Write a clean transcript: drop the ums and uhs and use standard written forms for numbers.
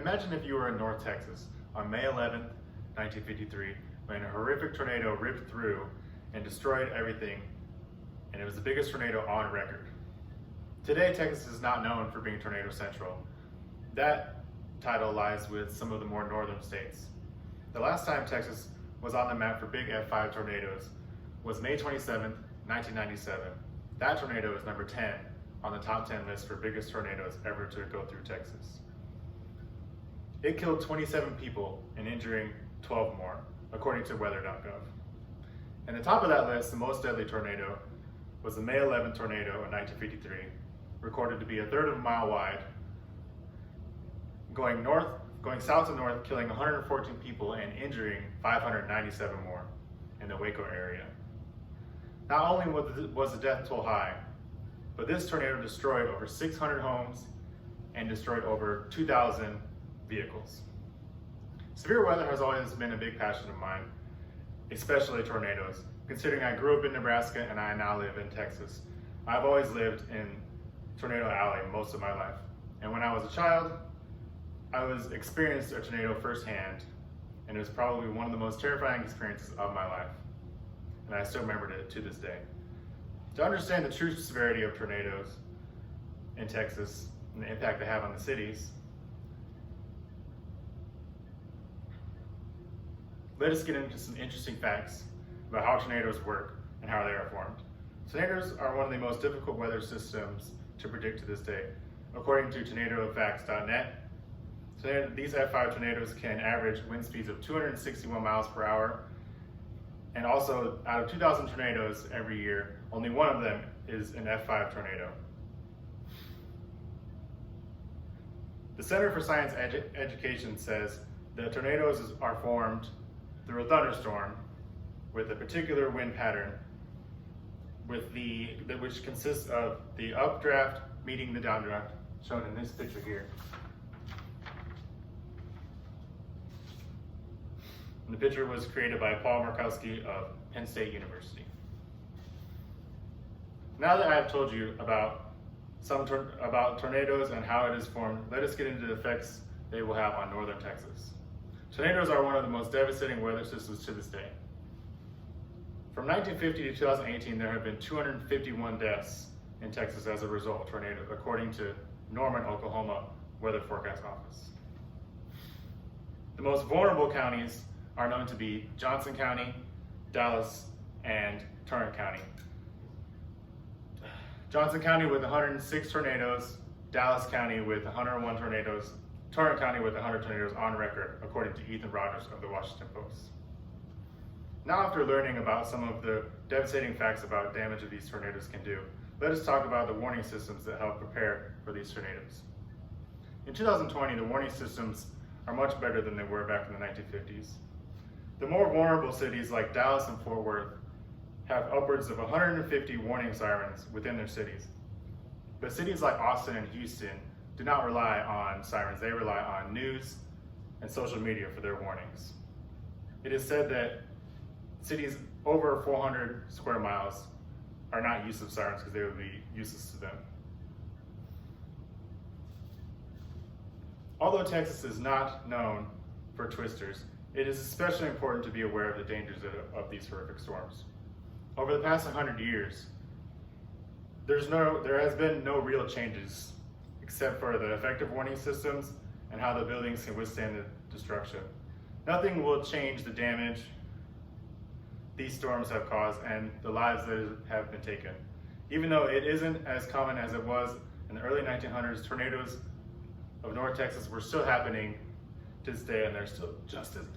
Imagine if you were in North Texas on May 11th, 1953, when a horrific tornado ripped through and destroyed everything, and it was the biggest tornado on record. Today, Texas is not known for being tornado central. That title lies with some of the more northern states. The last time Texas was on the map for big F5 tornadoes was May 27th, 1997. That tornado is number 10 on the top 10 list for biggest tornadoes ever to go through Texas. It killed 27 people and injuring 12 more, according to weather.gov. And the top of that list, the most deadly tornado, was the May 11th tornado in 1953, recorded to be a third of a mile wide, going south to north, killing 114 people and injuring 597 more in the Waco area. Not only was the death toll high, but this tornado destroyed over 600 homes and destroyed over 2,000 vehicles. Severe weather has always been a big passion of mine, especially tornadoes. Considering I grew up in Nebraska and I now live in Texas, I've always lived in Tornado Alley most of my life. And when I was a child, I experienced a tornado firsthand, and it was probably one of the most terrifying experiences of my life. And I still remember it to this day. To understand the true severity of tornadoes in Texas and the impact they have on the cities, let us get into some interesting facts about how tornadoes work and how they are formed. Tornadoes are one of the most difficult weather systems to predict to this day. According to tornadofacts.net, these F5 tornadoes can average wind speeds of 261 miles per hour. And also, out of 2,000 tornadoes every year, only one of them is an F5 tornado. The Center for Science Education says that tornadoes are formed through a thunderstorm with a particular wind pattern which consists of the updraft meeting the downdraft, shown in this picture here. And the picture was created by Paul Markowski of Penn State University. Now that I have told you about tornadoes and how it is formed, let us get into the effects they will have on northern Texas. Tornadoes are one of the most devastating weather systems to this day. From 1950 to 2018, there have been 251 deaths in Texas as a result of tornadoes, according to Norman, Oklahoma Weather Forecast Office. The most vulnerable counties are known to be Johnson County, Dallas, and Tarrant County. Johnson County with 106 tornadoes, Dallas County with 101 tornadoes, Tarrant County with 100 tornadoes on record, according to Ethan Rogers of the Washington Post. Now, after learning about some of the devastating facts about damage that these tornadoes can do, let us talk about the warning systems that help prepare for these tornadoes. In 2020, the warning systems are much better than they were back in the 1950s. The more vulnerable cities like Dallas and Fort Worth have upwards of 150 warning sirens within their cities. But cities like Austin and Houston do not rely on sirens. They rely on news and social media for their warnings. It is said that cities over 400 square miles are not used to sirens because they would be useless to them. Although Texas is not known for twisters, it is especially important to be aware of the dangers of these horrific storms. Over the past 100 years, there has been no real changes except for the effective warning systems and how the buildings can withstand the destruction. Nothing will change the damage these storms have caused and the lives that have been taken. Even though it isn't as common as it was in the early 1900s, tornadoes of North Texas were still happening to this day, and they're still just as deadly.